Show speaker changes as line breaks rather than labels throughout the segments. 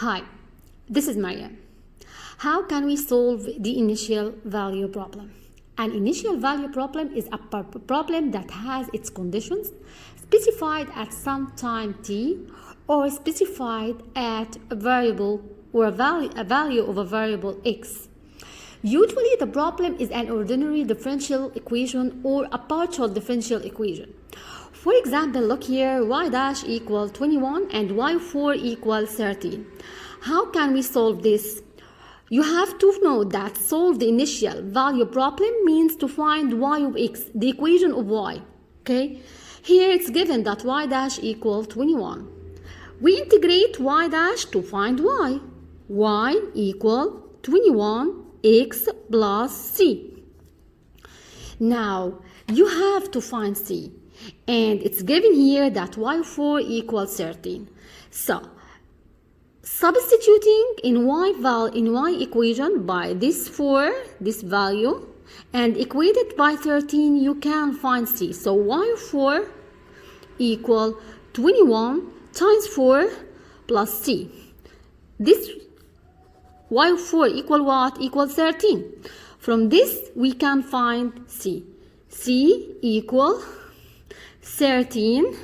Hi, this is Mariam. How can we solve the initial value problem? An initial value problem is a problem that has its conditions specified at some time t or specified at a variable or a value of a variable x. Usually the problem is an ordinary differential equation or a partial differential equation. For example, look here, y dash equal 21 and y4 equal 13. How can we solve this? You have to know that solve the initial value problem means to find y of x, the equation of y. Okay? Here it's given that y dash equal 21. We integrate y dash to find y. Y equal 21 x plus c. Now you have to find c, and it's given here that y4 equals 13. So substituting in y equation by this value and equated by 13, you can find c. So y4 equal 21 times 4 plus c. This y4 equal what? Equal 13. From this we can find c. c equal 13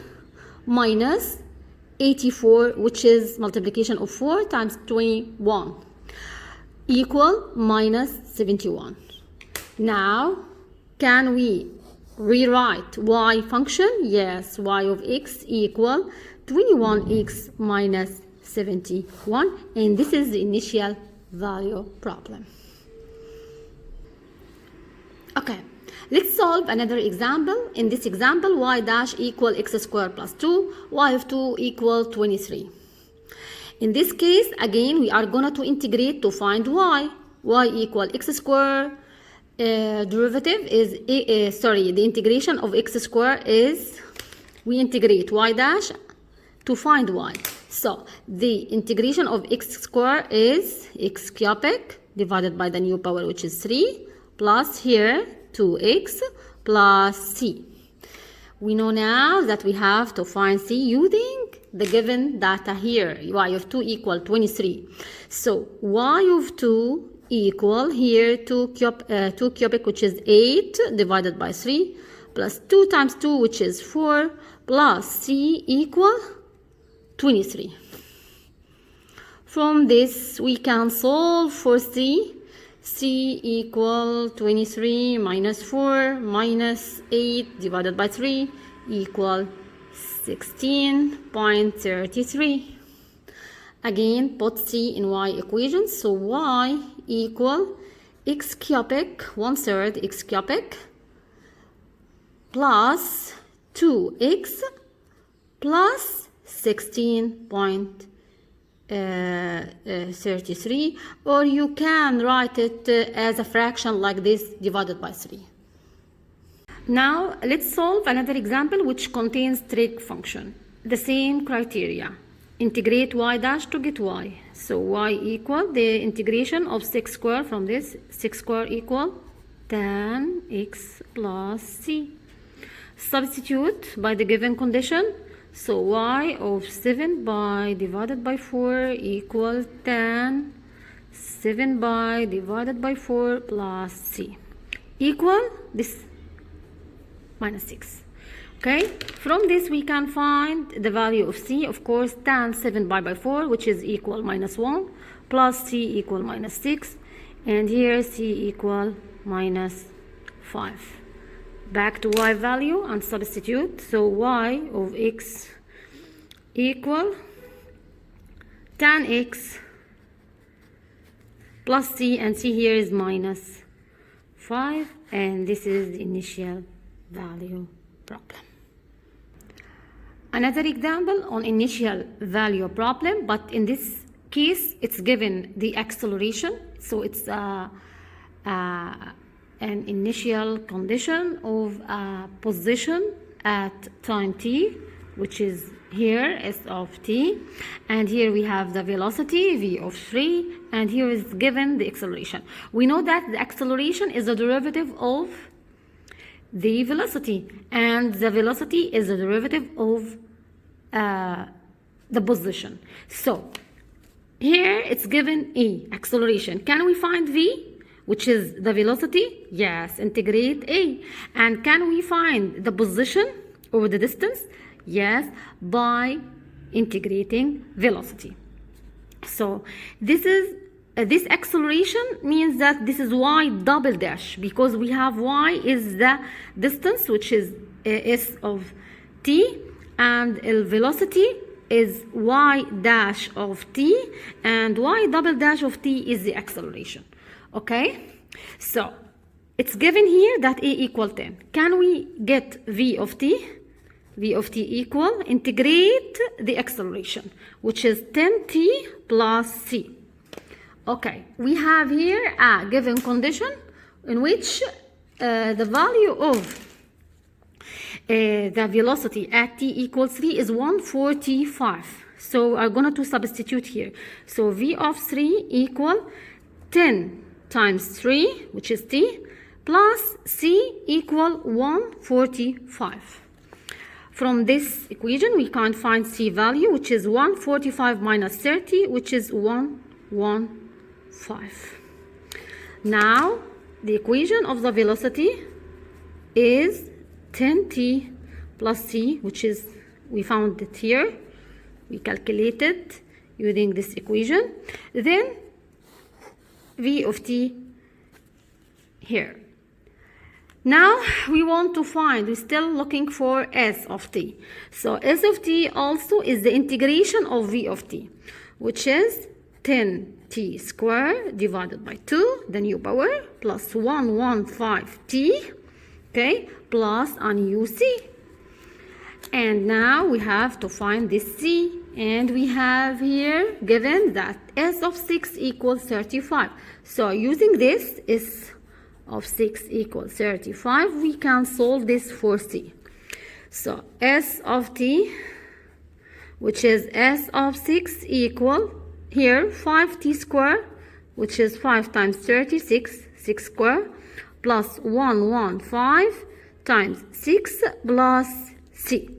minus 84, which is multiplication of 4 times 21, equal minus 71. Now, can we rewrite y function? Yes, y of x equal 21x minus 71, and this is the initial value problem. Okay, let's solve another example. In this example, y dash equal x squared plus 2, y of 2 equal 23. In this case, again, we are going to integrate to find y. Y equal x squared, derivative is, the integration of x squared is, we integrate y dash to find y. So, the integration of x squared is x cubic divided by the new power, which is 3, plus here 2x plus c. We know now that we have to find c using the given data here. Y of 2 equal 23. So y of 2 equal here 2 cubic, which is 8 divided by 3, plus 2 times 2, which is 4, plus c equal 23. From this we can solve for c. c equal 23 minus 4 minus 8 divided by 3 equal 16.33. Again, put c in y equation. So y equal x cubic 1/3 x cubic plus 2x plus 16.33, or you can write it as a fraction like this divided by 3. Now let's solve another example which contains trig function. The same criteria. Integrate y dash to get y. So y equal the integration of 6 squared from this. 6 squared equal 10x plus c. Substitute by the given condition. So y of 7 by divided by 4 equal 10. 7 by divided by 4 plus c equal this minus 6. Okay, from this we can find the value of c. Of course, tan 7 by 4, which is equal minus 1, plus c equal minus 6, and here c equal minus 5. Back to y value and substitute. So y of x equal tan x plus c, and c here is minus 5, and this is the initial value problem. Another example on initial value problem, but in this case it's given the acceleration. So it's an initial condition of a position at time t, which is here s of t, and here we have the velocity v of 3, and here is given the acceleration. We know that the acceleration is the derivative of the velocity, and the velocity is the derivative of the position. So here it's given A, acceleration. Can we find V, which is the velocity? Yes, integrate A. And can we find the position or the distance? Yes, by integrating velocity. So this is this acceleration means that this is y double dash, because we have y is the distance, which is s of t, and velocity is y dash of t, and y double dash of t is the acceleration. Okay, so it's given here that a equal 10. Can we get v of t? V of t equal, integrate the acceleration, which is 10t plus c. Okay, we have here a given condition in which the value of the velocity at t equals 3 is 145. So I'm going to substitute here. So v of 3 equal 10 times 3, which is t, plus c equal 145. From this equation, we can find c value, which is 145 minus 30, which is 115. Now, the equation of the velocity is 10t plus c, which is, we found it here. We calculated using this equation. Then, v of t here. Now we want to find, we're still looking for s of t. So s of t also is the integration of v of t, which is 10t squared divided by 2, the new power, plus 115t, okay, plus a new c. And now we have to find this c. And we have here given that s of 6 equals 35. So using this is of 6 equals 35, we can solve this for c. So s of t, which is s of 6 equal, here 5t squared, which is 5 times 36, 6 squared, plus 115 times 6 plus c.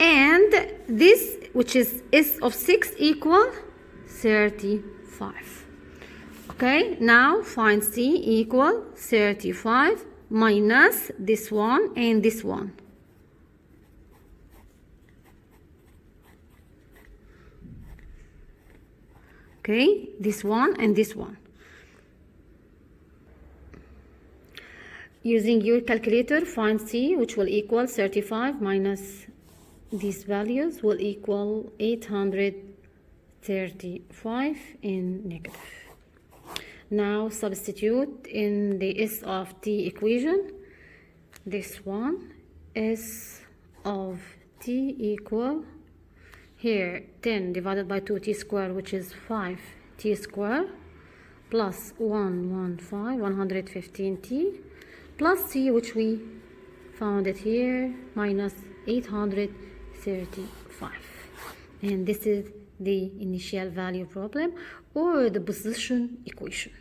And this, which is s of 6 equal 35. Okay, now find c equal 35 minus this one and this one. Okay, this one and this one. Using your calculator, find c, which will equal 35 minus these values will equal 835 in negative. Now substitute in the s of t equation. This one, s of t equal, here 10 divided by 2t squared, which is 5t squared, plus 115t, plus c, which we found it here, minus 835. And this is the initial value problem or the position equation.